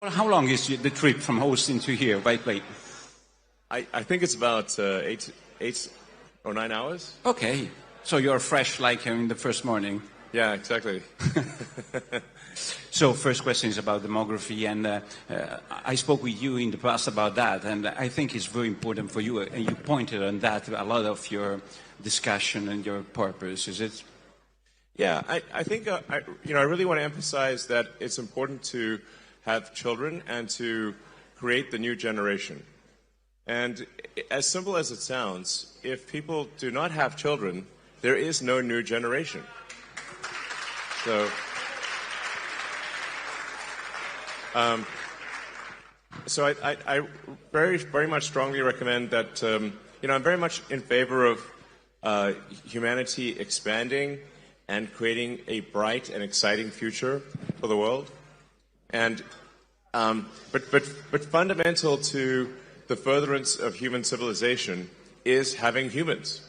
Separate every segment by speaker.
Speaker 1: Well, how long is the trip from Austin to here by plane?
Speaker 2: I think it's about 8 or 9 hours.
Speaker 1: Okay, so you're fresh like in the first morning.
Speaker 2: Yeah, exactly.
Speaker 1: So first question is about demography, and I spoke with you in the past about that, and I think it's very important for you, and you pointed on that a lot of your discussion and your purpose, is it?
Speaker 2: Yeah, I think I really want to emphasize that it's important to have children and to create the new generation. And as simple as it sounds, if people do not have children, there is no new generation. So I very, very much strongly recommend that, I'm very much in favor of humanity expanding and creating a bright and exciting future for the world. And, but fundamental to the furtherance of human civilization is having humans.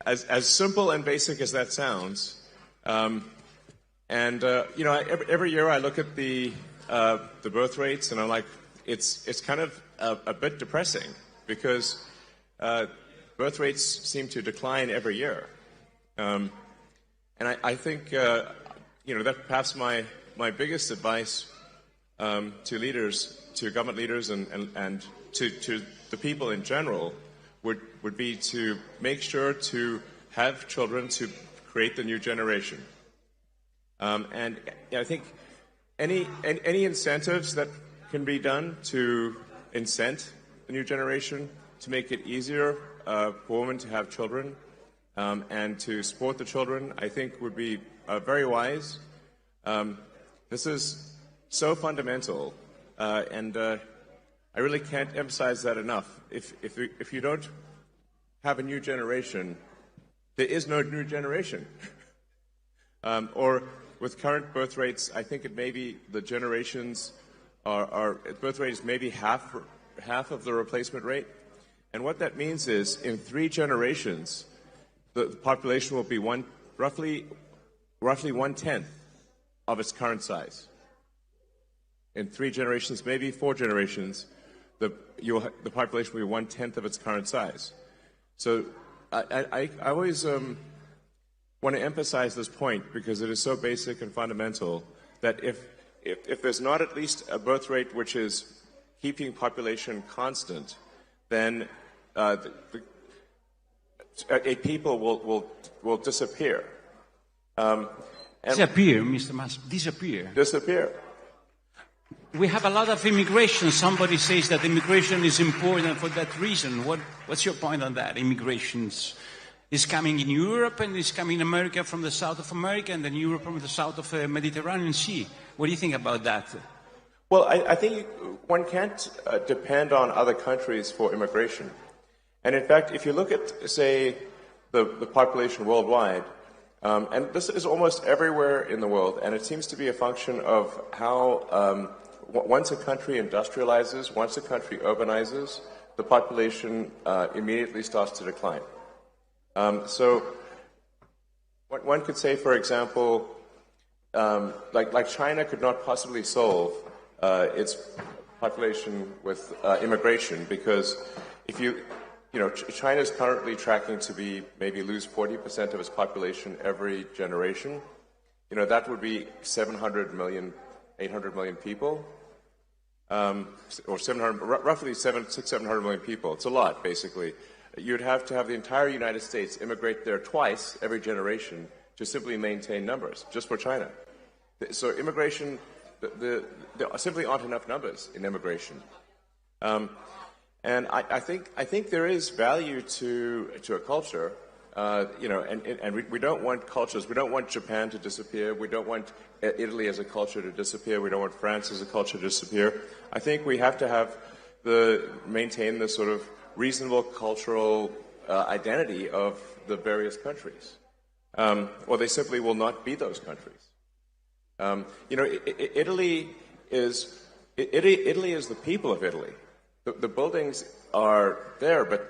Speaker 2: As simple and basic as that sounds, every year I look at the birth rates, and I'm like, it's kind of a bit depressing because birth rates seem to decline every year, and I think that perhaps my biggest advice to leaders, to government leaders, and to the people in general would be to make sure to have children to create the new generation. And I think any incentives that can be done to incent the new generation, to make it easier for women to have children and to support the children, I think would be very wise. This is so fundamental, and I really can't emphasize that enough. If you don't have a new generation, there is no new generation. Or with current birth rates, I think it may be the generations birth rate is maybe half of the replacement rate. And what that means is in 3 generations, the population will be roughly 1/10 of its current size. In 3 generations, maybe 4 generations, the population will be 1/10 of its current size. So I always want to emphasize this point because it is so basic and fundamental that if there's not at least a birth rate which is keeping population constant, then a people will disappear.
Speaker 1: Disappear, Mr. Musk, disappear.
Speaker 2: Disappear.
Speaker 1: We have a lot of immigration. Somebody says that immigration is important for that reason. What's your point on that? Immigration is coming in Europe and is coming in America from the south of America and then Europe from the south of the Mediterranean Sea. What do you think about that?
Speaker 2: Well, I think one can't depend on other countries for immigration. And in fact, if you look at, say, the population worldwide, and this is almost everywhere in the world, and it seems to be a function of how once a country industrializes, once a country urbanizes, the population immediately starts to decline. So one could say, for example, like China could not possibly solve its population with immigration because China is currently tracking to be maybe lose 40% of its population every generation. That would be 700 million, 800 million people, or 700, roughly 700 million people. It's a lot, basically. You'd have to have the entire United States immigrate there twice every generation to simply maintain numbers, just for China. So immigration, there simply aren't enough numbers in immigration. And I think there is value to a culture, and we don't want cultures. We don't want Japan to disappear. We don't want Italy as a culture to disappear. We don't want France as a culture to disappear. I think we have to maintain the sort of reasonable cultural identity of the various countries, or they simply will not be those countries. Italy is the people of Italy. The buildings are there, but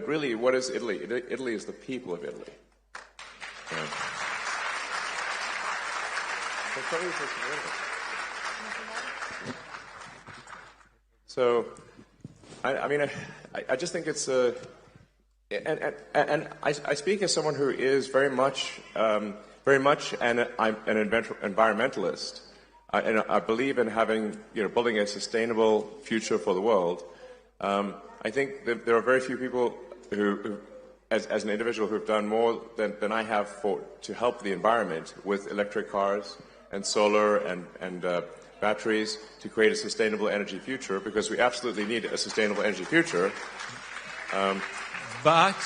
Speaker 2: really, what is Italy? Italy is the people of Italy. Yeah. So, I mean, I just think it's a, and I speak as someone who is very much an environmentalist, and I believe in having, building a sustainable future for the world. I think that there are very few people who as an individual, who have done more than I have to help the environment with electric cars and solar and batteries to create a sustainable energy future, because we absolutely need a sustainable energy future.
Speaker 1: But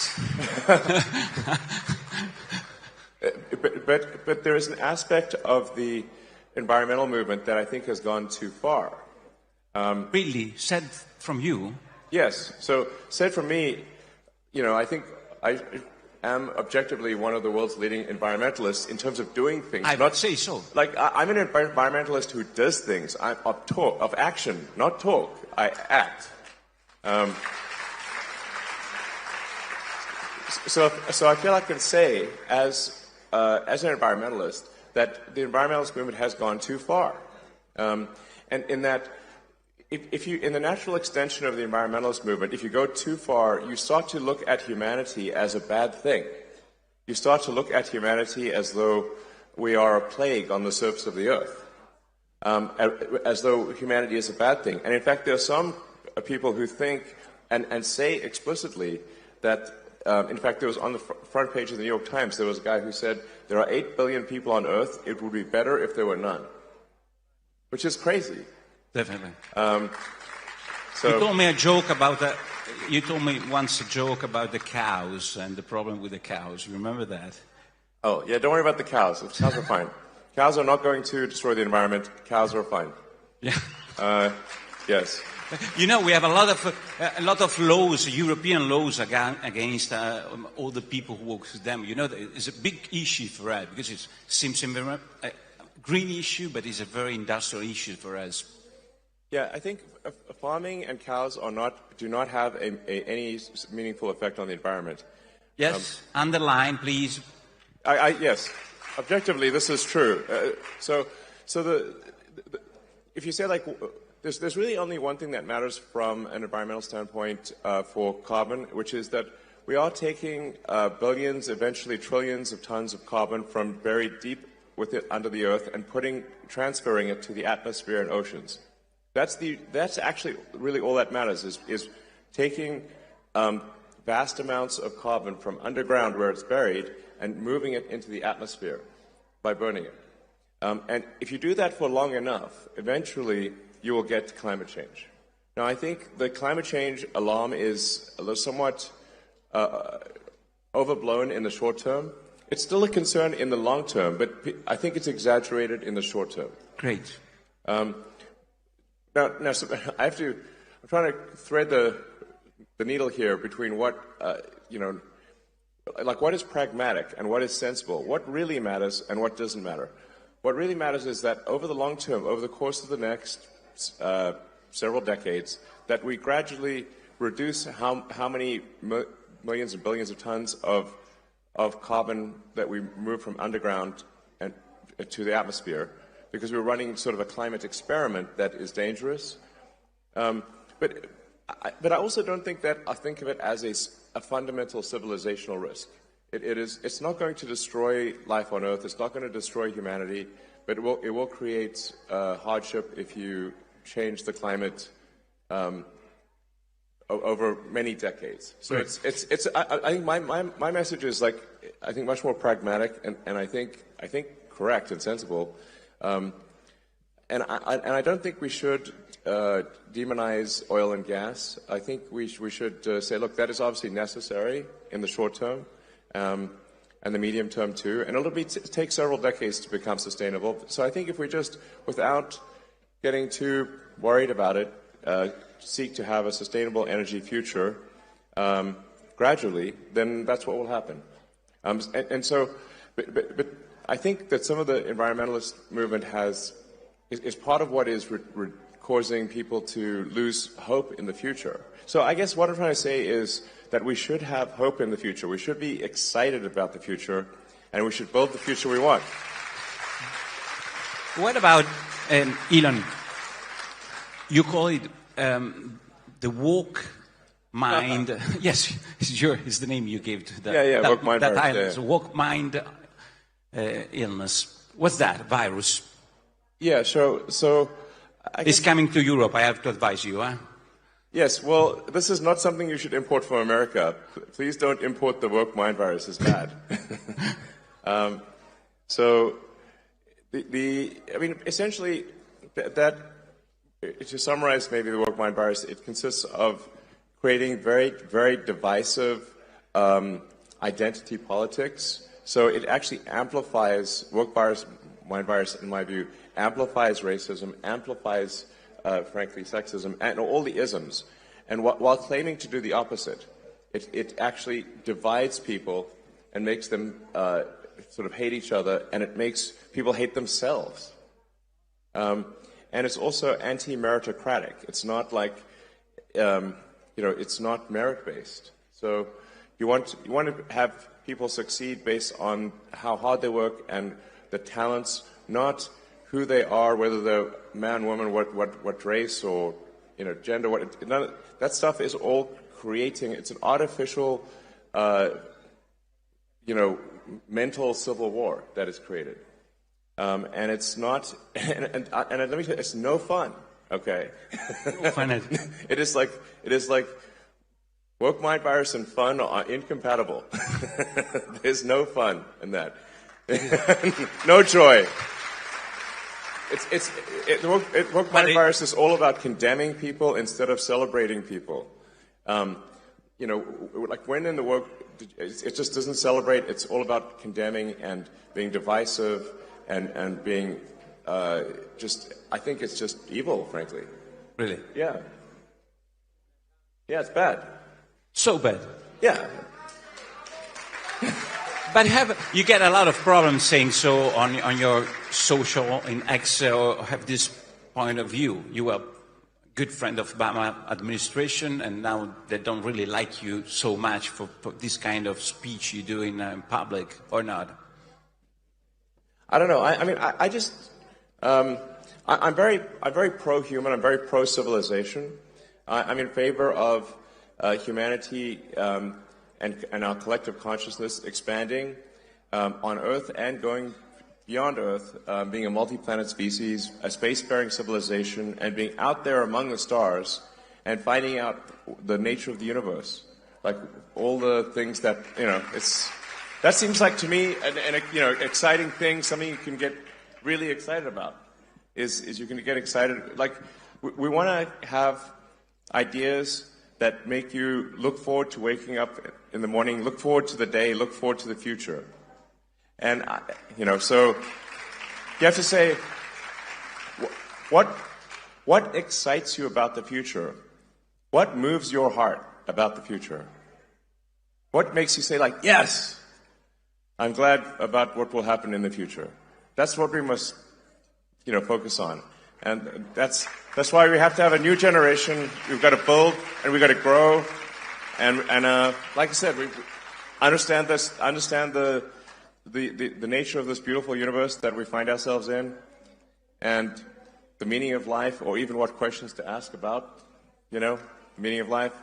Speaker 2: there is an aspect of the environmental movement that I think has gone too far.
Speaker 1: Really, said from you?
Speaker 2: Yes. So said from me, I think I am objectively one of the world's leading environmentalists in terms of doing things.
Speaker 1: I would say so.
Speaker 2: Like, I'm an environmentalist who does things. I'm of action, not talk. I act. So I feel I can say, as an environmentalist, that the environmentalist movement has gone too far, and in that, if you, in the natural extension of the environmentalist movement, if you go too far, you start to look at humanity as a bad thing. You start to look at humanity as though we are a plague on the surface of the earth, as though humanity is a bad thing. And in fact, there are some people who think and say explicitly that. In fact, there was on the front page of the New York Times, there was a guy who said, there are 8 billion people on Earth, it would be better if there were none. Which is crazy.
Speaker 1: Definitely.
Speaker 2: So
Speaker 1: you told me a joke about that. You told me once a joke about the cows and the problem with the cows. You remember that?
Speaker 2: Oh, yeah, don't worry about the cows. The cows are fine. Cows are not going to destroy the environment. Cows are fine.
Speaker 1: Yeah.
Speaker 2: Yes.
Speaker 1: We have a lot of laws, European laws against all the people who work with them. It's a big issue for us because it seems a green issue, but it's a very industrial issue for us.
Speaker 2: Yeah, I think farming and cows do not have any meaningful effect on the environment.
Speaker 1: Yes, underline, please.
Speaker 2: Yes, objectively, this is true. If you say like. There's really only one thing that matters from an environmental standpoint for carbon, which is that we are taking billions, eventually trillions of tons of carbon from buried deep under the earth and transferring it to the atmosphere and oceans. That's actually really all that matters is taking vast amounts of carbon from underground where it's buried and moving it into the atmosphere by burning it. And if you do that for long enough, eventually you will get climate change. Now, I think the climate change alarm is somewhat overblown in the short term. It's still a concern in the long term, but I think it's exaggerated in the short term.
Speaker 1: Great.
Speaker 2: Now, so I'm trying to thread the needle here between what, what is pragmatic and what is sensible, what really matters and what doesn't matter. What really matters is that over the long term, over the course of the next several decades, that we gradually reduce how many millions and billions of tons of carbon that we move from underground and to the atmosphere, because we're running sort of a climate experiment that is dangerous. But I also don't think that I think of it as a fundamental civilizational risk. It's not going to destroy life on Earth. It's not going to destroy humanity, but it will create hardship if you change the climate over many decades. So right. I think my message is I think much more pragmatic and I think correct and sensible. And I don't think we should demonize oil and gas. I think we should say, look, that is obviously necessary in the short term. And the medium term too, and it'll take several decades to become sustainable. So I think if we just, without getting too worried about it, seek to have a sustainable energy future gradually, then that's what will happen. But I think that some of the environmentalist movement is part of what is causing people to lose hope in the future. So I guess what I'm trying to say is that we should have hope in the future. We should be excited about the future, and we should build the future we want.
Speaker 1: What about Elon? You call it the woke mind. Yes, it's the name you gave to that.
Speaker 2: Woke mind
Speaker 1: that
Speaker 2: virus.
Speaker 1: illness, woke mind illness. What's that virus?
Speaker 2: Yeah, so
Speaker 1: It's coming to Europe. I have to advise you, huh?
Speaker 2: Yes, well, this is not something you should import from America. Please don't import the woke mind virus. It's bad. So, I mean, essentially, that to summarize maybe the woke mind virus, it consists of creating very, very divisive identity politics. So it actually amplifies, woke mind virus, in my view, amplifies racism, amplifies frankly, sexism, and all the isms. And while claiming to do the opposite, it actually divides people and makes them sort of hate each other, and it makes people hate themselves. And it's also anti-meritocratic. It's not like, it's not merit-based. So you want to have people succeed based on how hard they work and the talents, not who they are, whether they're man, woman, what race or gender. That stuff is all creating. It's an artificial, mental civil war that is created, and it's not. And let me tell you, it's no fun. Okay,
Speaker 1: no fun.
Speaker 2: It is like woke mind virus and fun are incompatible. There's no fun in that. No joy. Woke mind virus is all about condemning people instead of celebrating people. Like when in the woke, it just doesn't celebrate. It's all about condemning and being divisive and being I think it's just evil, frankly.
Speaker 1: Really?
Speaker 2: Yeah. Yeah, it's bad.
Speaker 1: So bad.
Speaker 2: Yeah.
Speaker 1: But you get a lot of problems saying so on your social in X, or have this point of view. You were a good friend of Obama administration, and now they don't really like you so much for this kind of speech you do in public, or not?
Speaker 2: I don't know. I'm very pro-human. I'm very pro-civilization. I'm in favor of humanity. And our collective consciousness expanding on Earth and going beyond Earth, being a multi-planet species, a spacefaring civilization, and being out there among the stars and finding out the nature of the universe. Like all the things that, that seems like to me an exciting thing, something you can get really excited about, is you can get excited. Like we want to have ideas that make you look forward to waking up in the morning, look forward to the day, look forward to the future. And, so you have to say, what excites you about the future? What moves your heart about the future? What makes you say, like, yes, I'm glad about what will happen in the future? That's what we must, focus on. And that's why we have to have a new generation. We've got to build and we've got to grow. And like I said, we understand this, understand the nature of this beautiful universe that we find ourselves in, and the meaning of life, or even what questions to ask about, the meaning of life.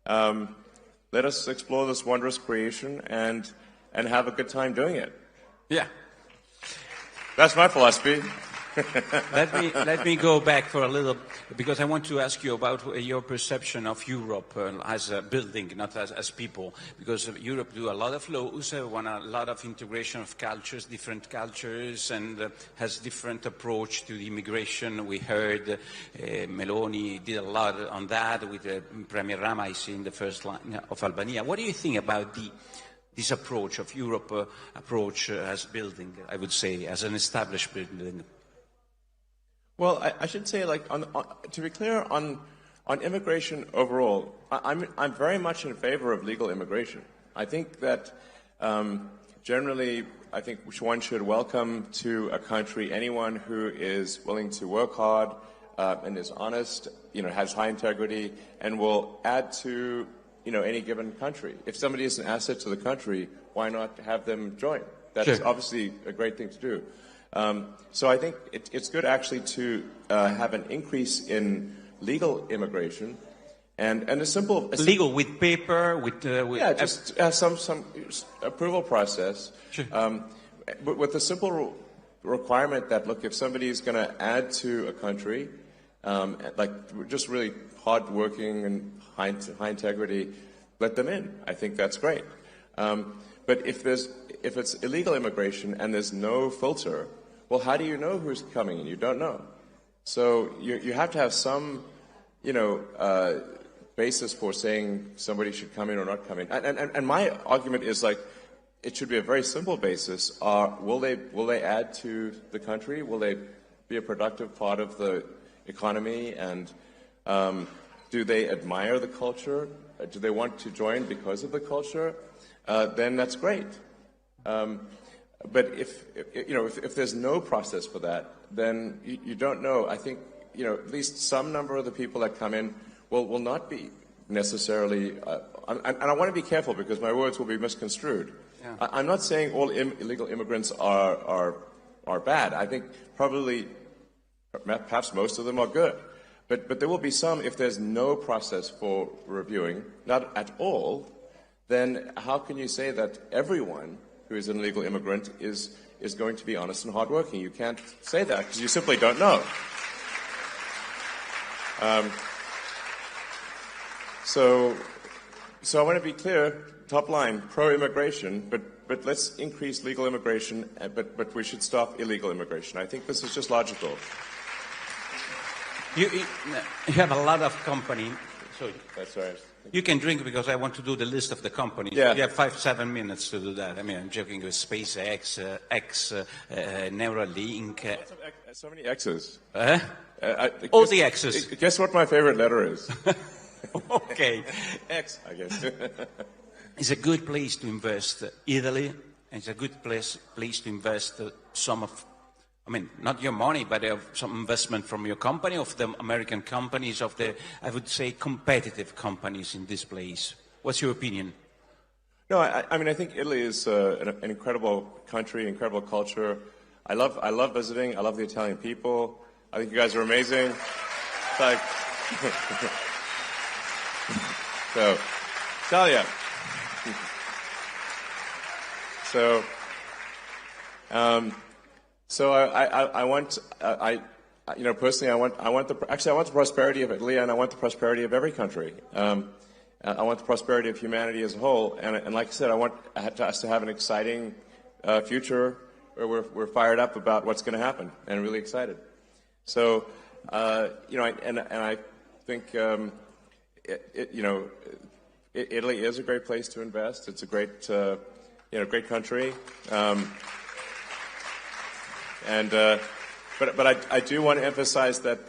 Speaker 2: Let us explore this wondrous creation and have a good time doing it.
Speaker 1: Yeah.
Speaker 2: That's my philosophy.
Speaker 1: Let me go back for a little, because I want to ask you about your perception of Europe as a building, not as people. Because Europe do a lot of laws, want a lot of integration of cultures, different cultures, and has different approach to the immigration. We heard Meloni did a lot on that with Premier Rama, I see, in the first line of Albania. What do you think about this approach of Europe, approach as building, I would say, as an established building?
Speaker 2: Well, I should say, to be clear, on immigration overall, I'm very much in favor of legal immigration. I think that generally, I think one should welcome to a country anyone who is willing to work hard and is honest, has high integrity, and will add to any given country. If somebody is an asset to the country, why not have them join? That's obviously a great thing to do. So I think it's good actually to have an increase in legal immigration, and a simple
Speaker 1: legal with paper, with
Speaker 2: yeah, just some approval process.
Speaker 1: Sure.
Speaker 2: But with the simple requirement that, look, if somebody is going to add to a country, like just really hardworking and high integrity, let them in. I think that's great. But if it's illegal immigration and there's no filter, well, how do you know who's coming in? You don't know. So you have to have some, basis for saying somebody should come in or not come in. And my argument is like, it should be a very simple basis. Will they add to the country? Will they be a productive part of the economy? And do they admire the culture? Do they want to join because of the culture? Then that's great. But if there's no process for that, then you don't know. I think at least some number of the people that come in will not be necessarily. And I want to be careful because my words will be misconstrued. Yeah. I'm not saying all illegal immigrants are bad. I think perhaps most of them are good. But there will be some, if there's no process for reviewing, not at all, then how can you say that everyone who is an illegal immigrant is going to be honest and hardworking? You can't say that because you simply don't know. So I want to be clear, top line, pro-immigration, but let's increase legal immigration, but we should stop illegal immigration. I think this is just logical.
Speaker 1: You have a lot of companies. Sorry.
Speaker 2: That's right.
Speaker 1: You can drink because I want to do the list of the companies.
Speaker 2: Yeah.
Speaker 1: You have 5-7 minutes to do that. I mean, I'm joking with SpaceX, Neuralink.
Speaker 2: So many X's.
Speaker 1: All the X's.
Speaker 2: Guess what my favorite letter is?
Speaker 1: Okay.
Speaker 2: X, I guess.
Speaker 1: It's a good place to invest, Italy. It's a good place to invest some of, not your money, but some investment from your company, of the American companies, of the, I would say, competitive companies in this place. What's your opinion?
Speaker 2: No, I think Italy is an incredible country, incredible culture. I love visiting. I love the Italian people. I think you guys are amazing. It's like, so, Italia. So I want personally I want the prosperity of Italy, and I want the prosperity of every country. I want the prosperity of humanity as a whole, and like I said, I want us to have an exciting future where we're fired up about what's going to happen and really excited. So I think Italy is a great place to invest. It's a great great country. But I do want to emphasize that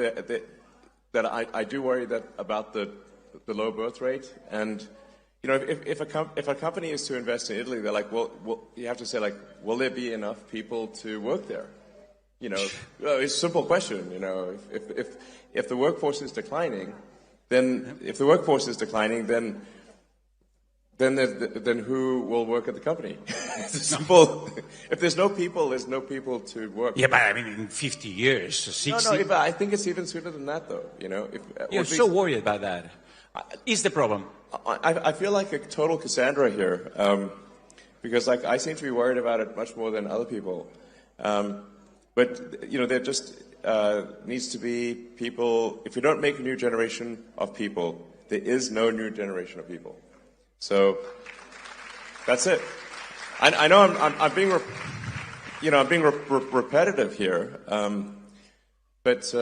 Speaker 2: I do worry about the low birth rate. And if a company is to invest in Italy, they're like, well, you have to say, like, will there be enough people to work there? It's a simple question. If the workforce is declining, then who will work at the company? It's simple. If there's no people, there's no people to work.
Speaker 1: Yeah, but in 50 years, 60.
Speaker 2: No, but I think it's even sooner than that, though.
Speaker 1: You're so worried about that. Is the problem?
Speaker 2: I feel like a total Cassandra here, because I seem to be worried about it much more than other people. But there just needs to be people. If you don't make a new generation of people, there is no new generation of people. So that's it. I know I'm being repetitive here, but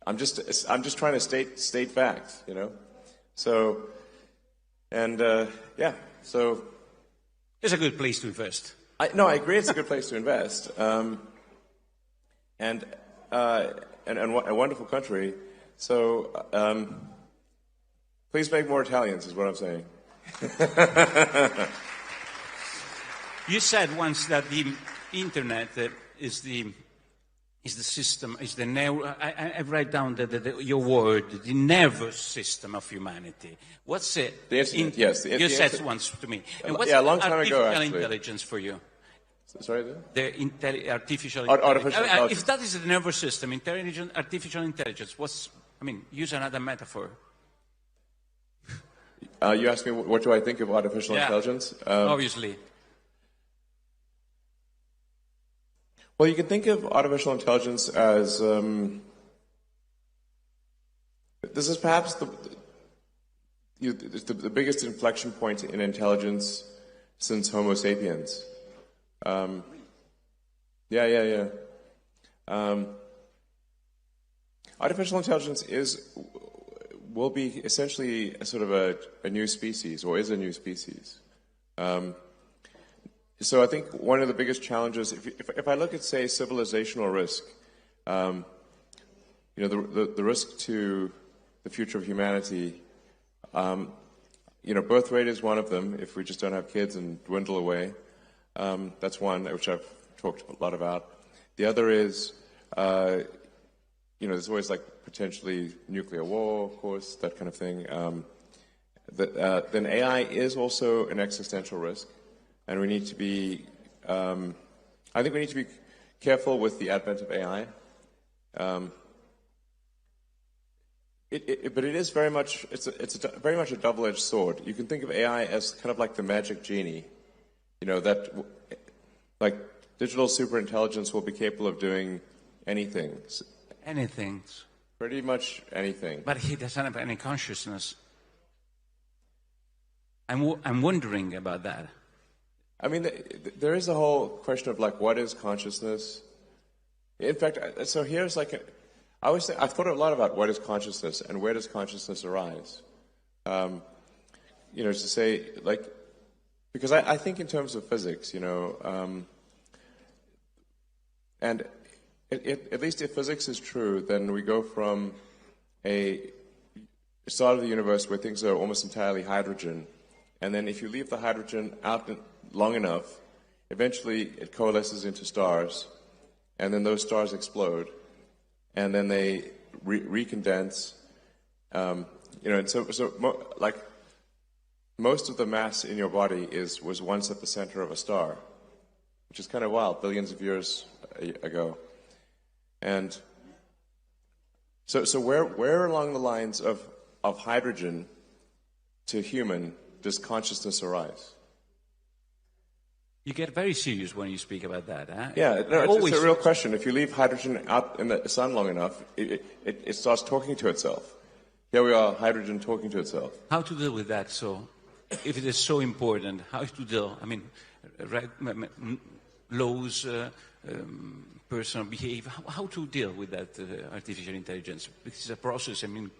Speaker 2: I'm just trying to state facts, So so
Speaker 1: it's a good place to invest.
Speaker 2: I agree. It's a good place to invest, and a wonderful country. So. Please make more Italians, is what I'm saying.
Speaker 1: You said once that the internet is the system, is the I write down your word, the nervous system of humanity. What's it?
Speaker 2: The internet, yes.
Speaker 1: You said once to me. And what's
Speaker 2: a long time ago, actually.
Speaker 1: Artificial intelligence for you?
Speaker 2: Sorry?
Speaker 1: Artificial
Speaker 2: intelligence.
Speaker 1: If that is the nervous system, artificial intelligence, I mean, use another metaphor.
Speaker 2: You asked me what do I think of artificial intelligence?
Speaker 1: Obviously.
Speaker 2: Well, you can think of artificial intelligence as this is perhaps the biggest inflection point in intelligence since Homo sapiens. Artificial intelligence will be essentially a sort of a new species, or is a new species. So I think one of the biggest challenges, if I look at, say, civilizational risk, the risk to the future of humanity, birth rate is one of them. If we just don't have kids and dwindle away, that's one which I've talked a lot about. The other is, there's always like potentially nuclear war, of course, that kind of thing. Then AI is also an existential risk, and we need to be. I think we need to be careful with the advent of AI. But it is very much very much a double-edged sword. You can think of AI as kind of like the magic genie, that like digital superintelligence will be capable of doing anything.
Speaker 1: Anything.
Speaker 2: Pretty much anything.
Speaker 1: But he doesn't have any consciousness. I'm wondering about that.
Speaker 2: I mean, there is a whole question of like, what is consciousness? In fact, so here's like I've thought a lot about what is consciousness and where does consciousness arise. To say like, because I think in terms of physics, and at least if physics is true, then we go from a start of the universe where things are almost entirely hydrogen, and then if you leave the hydrogen out long enough, eventually it coalesces into stars, and then those stars explode, and then they recondense, and like most of the mass in your body was once at the center of a star, which is kind of wild, billions of years ago. And so where along the lines of hydrogen to human does consciousness arise?
Speaker 1: You get very serious when you speak about that, huh?
Speaker 2: Yeah, no, it's a real question. If you leave hydrogen out in the sun long enough, it starts talking to itself. Here we are, hydrogen talking to itself.
Speaker 1: How to deal with that? So, if it is so important, how to deal? I mean, laws, personal behavior. How to deal with that artificial intelligence? This is a process. I mean,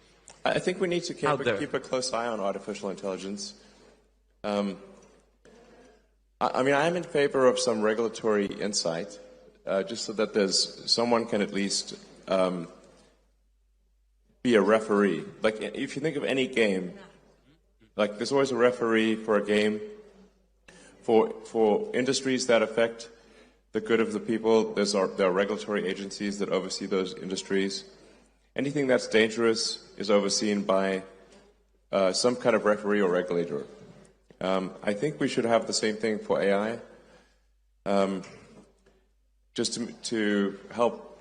Speaker 2: I think we need to keep a close eye on artificial intelligence. I'm in favor of some regulatory insight, just so that someone can at least be a referee. Like if you think of any game, like there's always a referee for a game. For industries that affect the good of the people, there are regulatory agencies that oversee those industries. Anything that's dangerous is overseen by some kind of referee or regulator. I think we should have the same thing for AI, just to help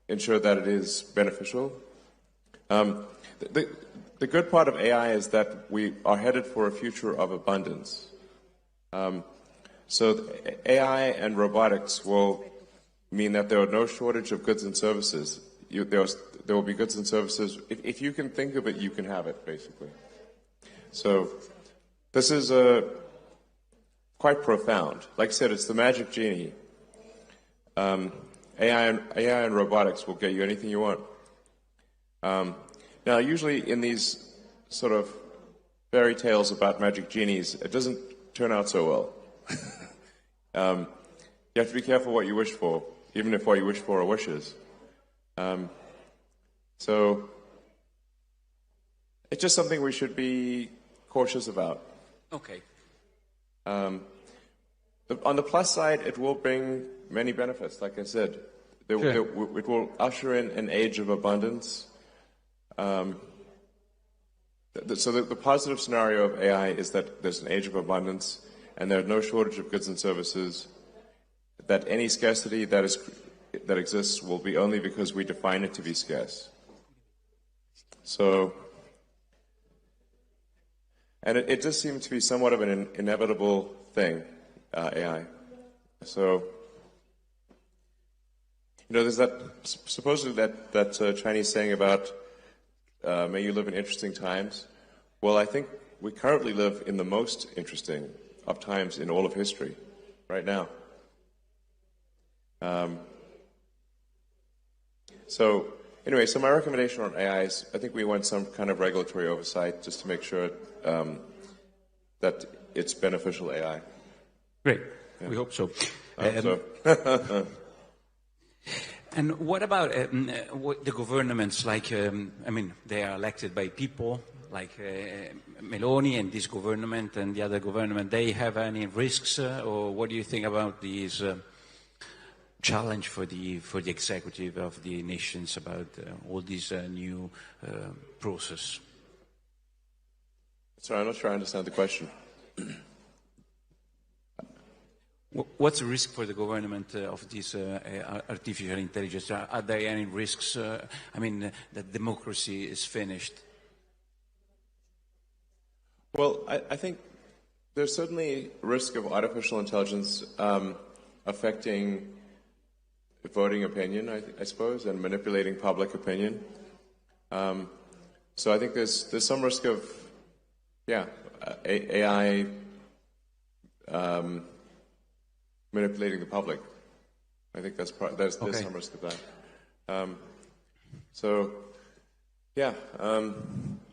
Speaker 2: ensure that it is beneficial. The good part of AI is that we are headed for a future of abundance. So AI and robotics will mean that there are no shortage of goods and services. There will be goods and services. If you can think of it, you can have it, basically. So this is quite profound. Like I said, it's the magic genie. AI and robotics will get you anything you want. Now, usually in these sort of fairy tales about magic genies, it doesn't turn out so well. You have to be careful what you wish for, even if what you wish for are wishes. So it's just something we should be cautious about.
Speaker 1: Okay.
Speaker 2: On the plus side, it will bring many benefits. Like I said, it will usher in an age of abundance. So the positive scenario of AI is that there's an age of abundance, and there's no shortage of goods and services. That any scarcity that exists will be only because we define it to be scarce. So, and it does seem to be somewhat of an inevitable thing, AI. So, there's that supposedly that Chinese saying about may you live in interesting times. Well, I think we currently live in the most interesting of times in all of history, right now. So anyway, so my recommendation on AI is I think we want some kind of regulatory oversight just to make sure that it's beneficial AI.
Speaker 1: Great. Yeah. We hope so. And what about the governments? Like, they are elected by people, like Meloni and this government and the other government. They have any risks, or what do you think about these challenge for the executive of the nations about all this new process?
Speaker 2: Sorry, I'm not sure I understand the question.
Speaker 1: What's the risk for the government of this artificial intelligence? Are there any risks? That democracy is finished?
Speaker 2: Well, I think there's certainly risk of artificial intelligence affecting voting opinion, I suppose, and manipulating public opinion. So I think there's some risk of, AI manipulating the public. I think there's some risk of that.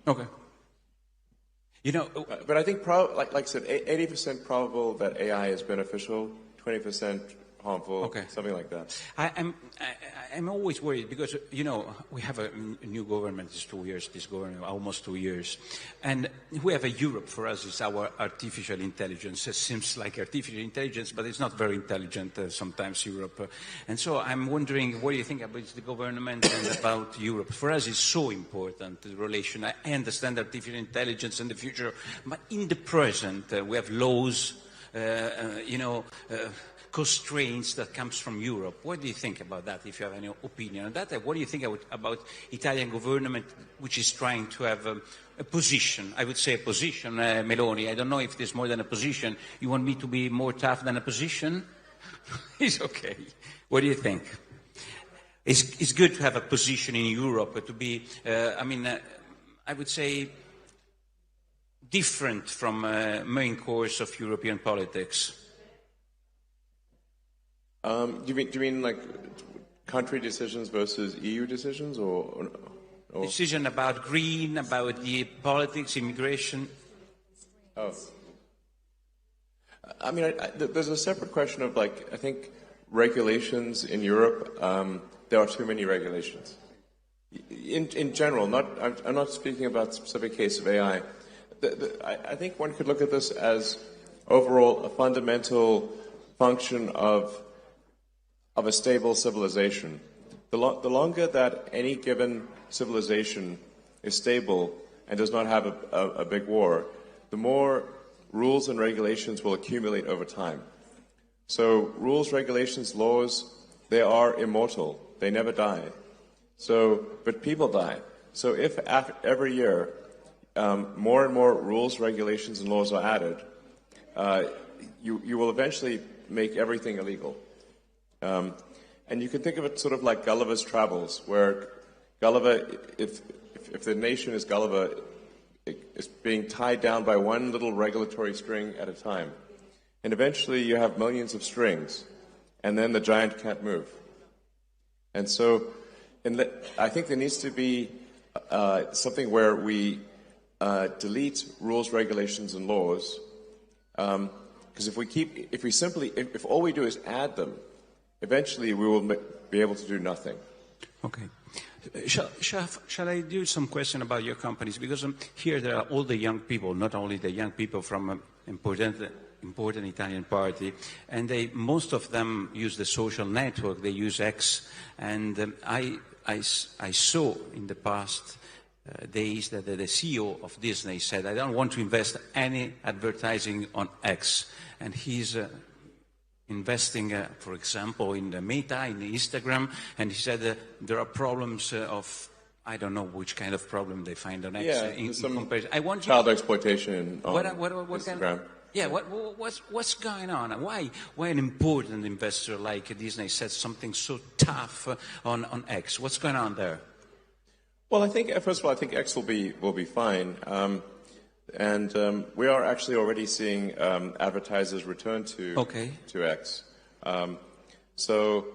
Speaker 1: Okay.
Speaker 2: But I think, like I said, 80% probable that AI is beneficial, 20% harmful, something like that.
Speaker 1: I'm always worried because, we have a new government, it's 2 years, this government, almost 2 years. And we have a Europe, for us, is our artificial intelligence. It seems like artificial intelligence, but it's not very intelligent sometimes, Europe. And so I'm wondering, what do you think about the government and about Europe? For us, it's so important, the relation. I understand artificial intelligence in the future, but in the present, we have laws, constraints that comes from Europe. What do you think about that, if you have any opinion on that? What do you think about Italian government, which is trying to have a position, I would say a position, Meloni? I don't know if there's more than a position. You want me to be more tough than a position? It's okay. What do you think? It's good to have a position in Europe, to be, I would say, different from main course of European politics.
Speaker 2: Do you mean like country decisions versus EU decisions, or?
Speaker 1: Decision about green, about the politics, immigration?
Speaker 2: Oh. There's a separate question of, I think regulations in Europe, there are too many regulations. In general, I'm not speaking about a specific case of AI. I think one could look at this as overall a fundamental function of a stable civilization. The longer that any given civilization is stable and does not have a big war, the more rules and regulations will accumulate over time. So rules, regulations, laws, they are immortal. They never die. But people die. So if every year more and more rules, regulations, and laws are added, you will eventually make everything illegal. And you can think of it sort of like Gulliver's Travels, where Gulliver, if the nation is Gulliver, is being tied down by one little regulatory string at a time. And eventually you have millions of strings, and then the giant can't move. And so I think there needs to be something where we delete rules, regulations, and laws, because if all we do is add them, eventually we will be able to do nothing.
Speaker 1: Okay. Shall I do some question about your companies? Because here there are all the young people, not only the young people from important Italian party, and most of them use the social network. They use X, and I saw in the past days that the CEO of Disney said, "I don't want to invest any advertising on X," and he's investing, for example, in the Meta, in the Instagram, and he said there are problems of I don't know which kind of problem they find on X
Speaker 2: Yeah,
Speaker 1: in
Speaker 2: some
Speaker 1: comparison. I want you
Speaker 2: child exploitation on
Speaker 1: what
Speaker 2: Instagram.
Speaker 1: kind of, yeah, what's going on? Why an important investor like Disney said something so tough on X? What's going on there?
Speaker 2: Well, I think first of all, I think X will be fine, and we are actually already seeing advertisers return to X. So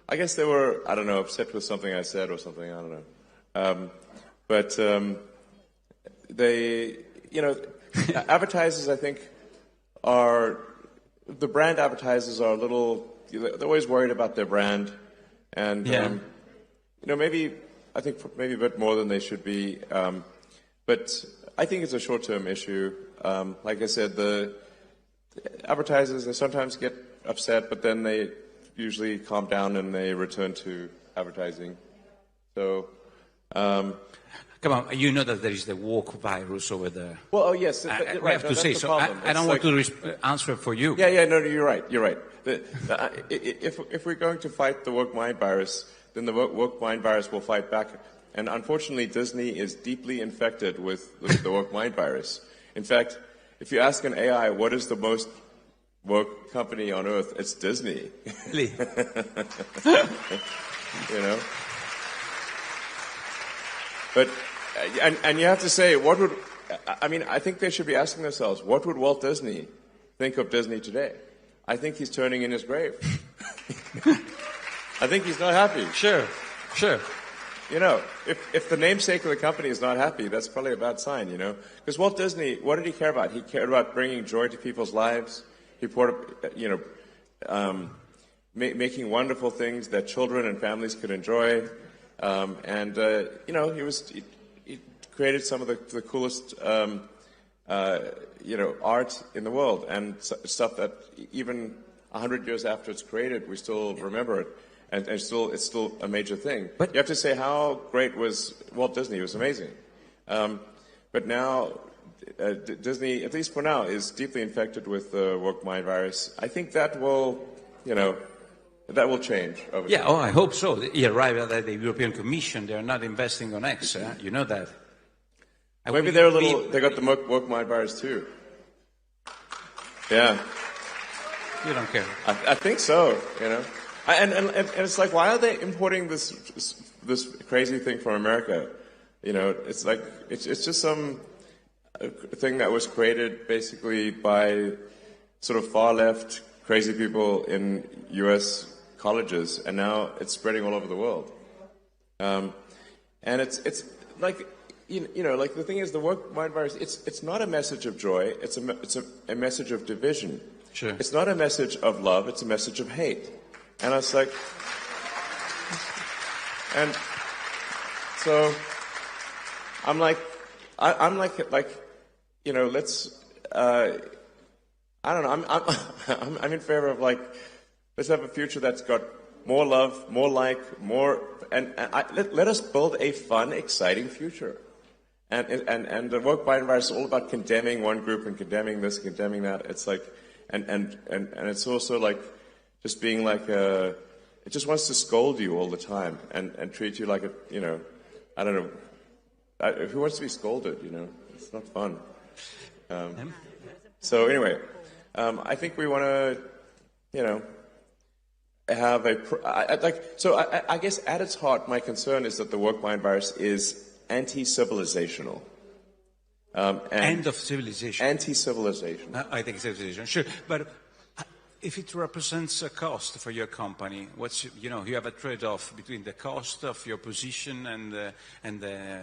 Speaker 2: I guess they were, I don't know, upset with something I said or something. I don't know, but they, advertisers, I think, the brand advertisers are a little, they're always worried about their brand, and maybe I think maybe a bit more than they should be, but I think it's a short-term issue. Like I said, the advertisers, they sometimes get upset, but then they usually calm down and they return to advertising. So.
Speaker 1: Come on, you know that there is the woke virus over there.
Speaker 2: Well, oh yes,
Speaker 1: we have to say so. I don't want to answer for you.
Speaker 2: Yeah, no, you're right. If we're going to fight the woke mind virus, then the woke mind virus will fight back. And unfortunately, Disney is deeply infected with the woke mind virus. In fact, if you ask an AI what is the most woke company on earth, it's Disney.
Speaker 1: Really?
Speaker 2: But and you have to say, I think they should be asking themselves, what would Walt Disney think of Disney today? I think he's turning in his grave. I think he's not happy.
Speaker 1: Sure.
Speaker 2: If the namesake of the company is not happy, that's probably a bad sign, Because Walt Disney, what did he care about? He cared about bringing joy to people's lives. He making wonderful things that children and families could enjoy. He created some of the coolest, art in the world, and stuff that even 100 years after it's created, we still remember it, and it's still a major thing. But you have to say, how great was Walt Disney? He was amazing. But now, Disney, at least for now, is deeply infected with the woke mind virus. I think that will, that will change over time.
Speaker 1: I hope so. You're right that the European Commission, they're not investing on X. You know that.
Speaker 2: Maybe they got the woke mind virus too. Yeah.
Speaker 1: You don't care.
Speaker 2: I think so, And it's like, why are they importing this crazy thing from America? It's like, it's just some thing that was created basically by sort of far left crazy people in U.S. colleges, and now it's spreading all over the world. And it's like, like the thing is, the woke mind virus, it's not a message of joy, it's a message of division.
Speaker 1: Sure.
Speaker 2: It's not a message of love, it's a message of hate. And I was like, and so I'm like, let's, I don't know, I'm in favor of let's have a future that's got more love, more and let us build a fun, exciting future. And the woke mind virus is all about condemning one group and condemning this, condemning that. It's like, and it's also like just being like it just wants to scold you all the time and treat you like I don't know. Who wants to be scolded? It's not fun. So anyway, I think we want to, have I guess at its heart, my concern is that the woke mind virus is anti-civilizational.
Speaker 1: End of civilization.
Speaker 2: Anti-civilization.
Speaker 1: I think civilization, sure. But if it represents a cost for your company, you have a trade-off between the cost of your position and the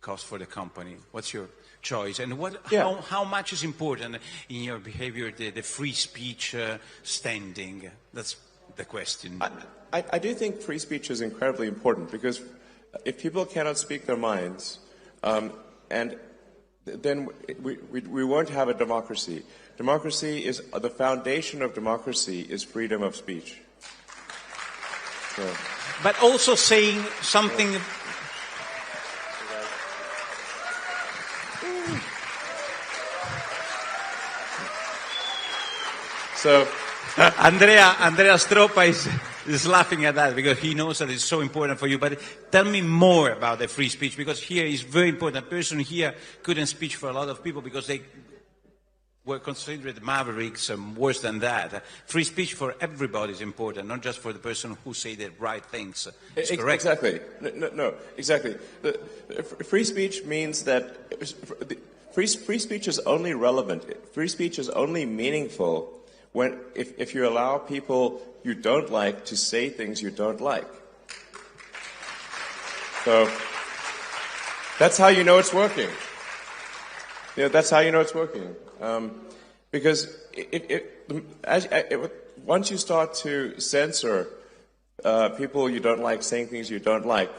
Speaker 1: cost for the company. What's your choice? And how much is important in your behavior, the free speech standing? That's the question.
Speaker 2: I do think free speech is incredibly important, because if people cannot speak their minds, and then we won't have a democracy. Democracy is the foundation of democracy is freedom of speech. So.
Speaker 1: But also saying something.
Speaker 2: So
Speaker 1: Andrea Stroppa is He's laughing at that because he knows that it's so important for you. But tell me more about the free speech, because here is very important. A person here couldn't speak for a lot of people because they were considered mavericks and worse than that. Free speech for everybody is important, not just for the person who say the right things. It's correct.
Speaker 2: Exactly. No, exactly. Free speech means that free speech is only relevant. Free speech is only meaningful if you allow people you don't like to say things you don't like. So that's how you know it's working. That's how you know it's working. Because once you start to censor people you don't like saying things you don't like,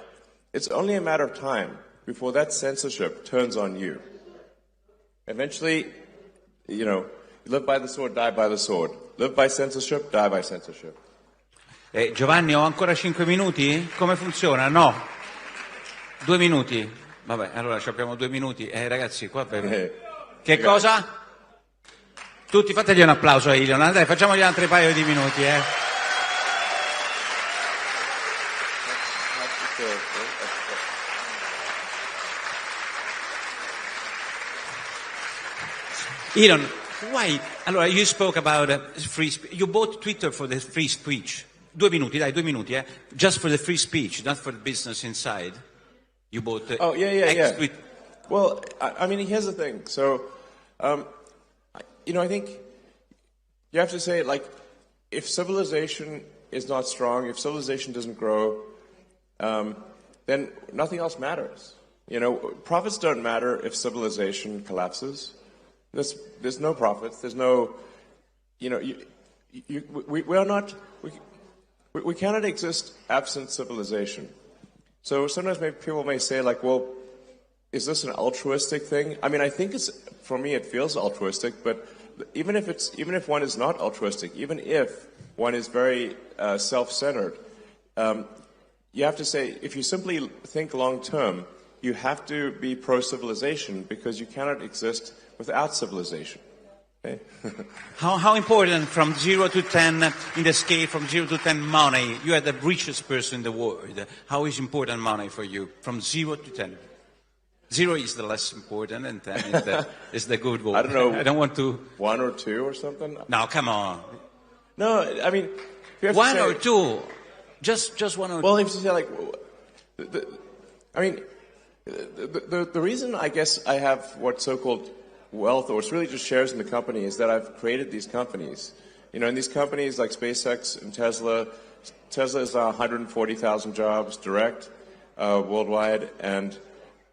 Speaker 2: it's only a matter of time before that censorship turns on you. Eventually, you live by the sword, die by the sword. Live by censorship, die by censorship.
Speaker 1: Giovanni, ho ancora 5 minuti? Come funziona? No. 2 minuti. Vabbè, allora abbiamo 2 minuti. Ragazzi, qua Che cosa? Tutti fategli un applauso a Elon. Dai, facciamogli altri paio di minuti, Elon, why? Allora, you spoke about free speech. You bought Twitter for the free speech. 2 minuti, dai, 2 minuti, Just for the free speech, not for the business inside. You bought
Speaker 2: yeah. Well, I mean, here's the thing. So, I think you have to say, like, if civilization is not strong, if civilization doesn't grow, then nothing else matters. Profits don't matter if civilization collapses. There's no profits. There's no, we cannot exist absent civilization. So sometimes people may say, like, well, is this an altruistic thing? I mean, I think for me, it feels altruistic, but even if one is not altruistic, even if one is very self-centered, you have to say, if you simply think long-term, you have to be pro-civilization because you cannot exist without civilization. Okay?
Speaker 1: How important from 0 to 10 in the scale from 0 to 10 money? You are the richest person in the world. How is important money for you from 0 to 10? 0 is the less important and 10 is the good one.
Speaker 2: I don't know.
Speaker 1: I don't want to...
Speaker 2: 1 or 2 or something?
Speaker 1: No, come on.
Speaker 2: No, I mean... You have
Speaker 1: 1
Speaker 2: to say,
Speaker 1: or 2. Just 1 or 2.
Speaker 2: Well, if you say, like... The reason I guess I have what so-called wealth, or it's really just shares in the company, is that I've created these companies. In these companies like SpaceX and Tesla is 140,000 jobs direct worldwide, and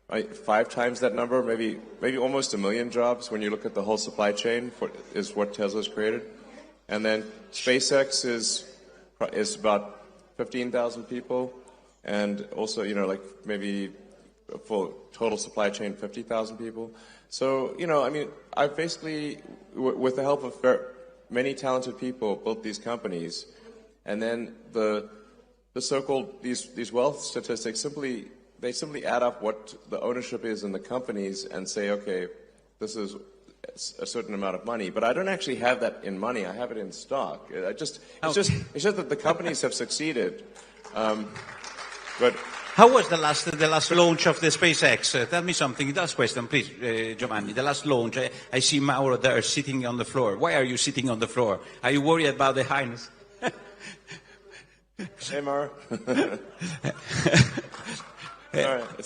Speaker 2: 5 times that number, maybe almost 1 million jobs when you look at the whole supply chain is what Tesla's created. And then SpaceX is about 15,000 people, and also, like maybe for total supply chain, 50,000 people. So, I mean, I've basically, with the help of many talented people, built these companies, and then the so-called these wealth statistics simply add up what the ownership is in the companies and say, okay, this is a certain amount of money. But I don't actually have that in money. I have it in stock. It's just that the companies have succeeded. But
Speaker 1: how was the last launch of the SpaceX? Tell me something. Last question, please, Giovanni. The last launch. I see Mauro there sitting on the floor. Why are you sitting on the floor? Are you worried about the highness?
Speaker 2: Hey, Mauro.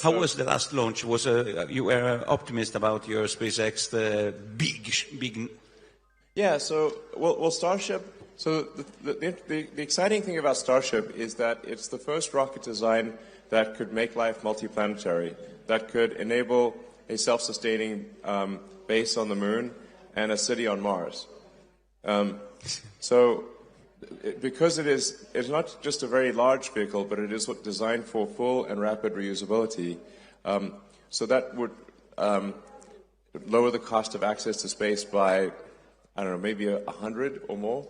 Speaker 1: How was the last launch? Was you were optimist about your SpaceX, the big?
Speaker 2: Yeah. So, well, Starship. So the exciting thing about Starship is that it's the first rocket design that could make life multiplanetary, that could enable a self-sustaining base on the moon and a city on Mars. Because it's not just a very large vehicle, but it is designed for full and rapid reusability. So that would lower the cost of access to space by, I don't know, maybe 100 or more.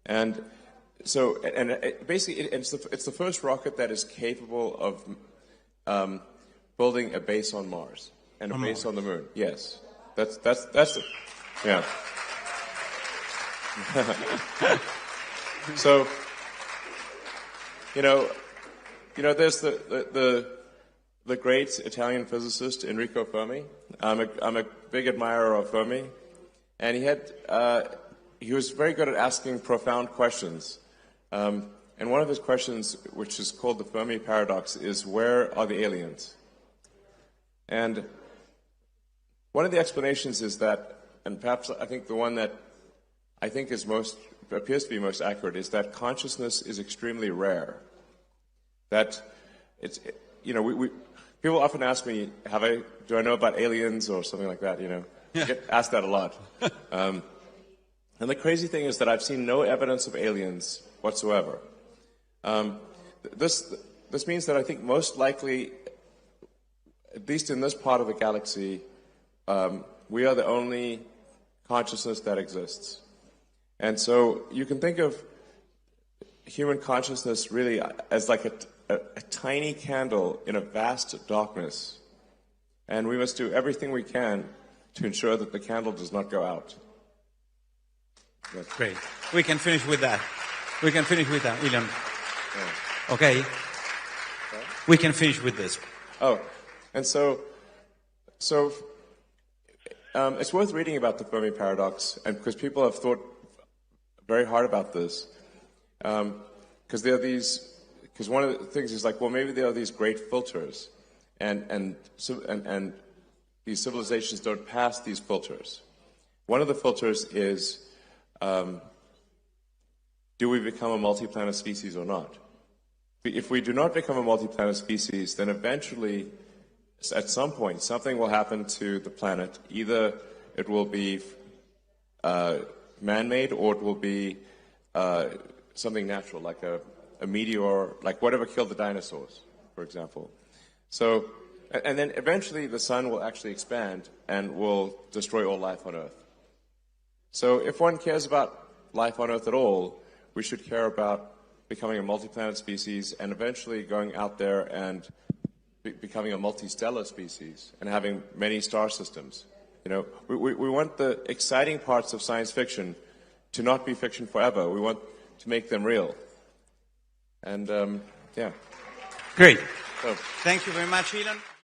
Speaker 2: And so, basically, it's the first rocket that is capable of building a base on Mars and a base on the moon. Yes, that's it. Yeah. You know, there's the great Italian physicist Enrico Fermi. I'm a big admirer of Fermi, and he was very good at asking profound questions. And one of his questions, which is called the Fermi paradox, is where are the aliens? And one of the explanations is that, and perhaps I think the one that I think appears to be most accurate, is that consciousness is extremely rare. That people often ask me, do I know about aliens or something like that? Yeah. I get asked that a lot. And the crazy thing is that I've seen no evidence of aliens whatsoever. This means that I think most likely, at least in this part of the galaxy, we are the only consciousness that exists. And so you can think of human consciousness really as like a tiny candle in a vast darkness. And we must do everything we can to ensure that the candle does not go out.
Speaker 1: That's great. We can finish with that. Elon.
Speaker 2: Yeah.
Speaker 1: Okay? We can finish with this.
Speaker 2: Oh, and so it's worth reading about the Fermi paradox, and because people have thought very hard about this, because one of the things is like, well, maybe there are these great filters, and these civilizations don't pass these filters. One of the filters is, do we become a multi-planet species or not? If we do not become a multi-planet species, then eventually, at some point, something will happen to the planet. Either it will be man-made, or it will be something natural, like a meteor, like whatever killed the dinosaurs, for example. So, and then eventually the sun will actually expand and will destroy all life on Earth. So if one cares about life on Earth at all, we should care about becoming a multi-planet species and eventually going out there and becoming a multi-stellar species and having many star systems. We want the exciting parts of science fiction to not be fiction forever. We want to make them real. And, yeah.
Speaker 1: Great.
Speaker 2: So.
Speaker 1: Thank you very much, Elon.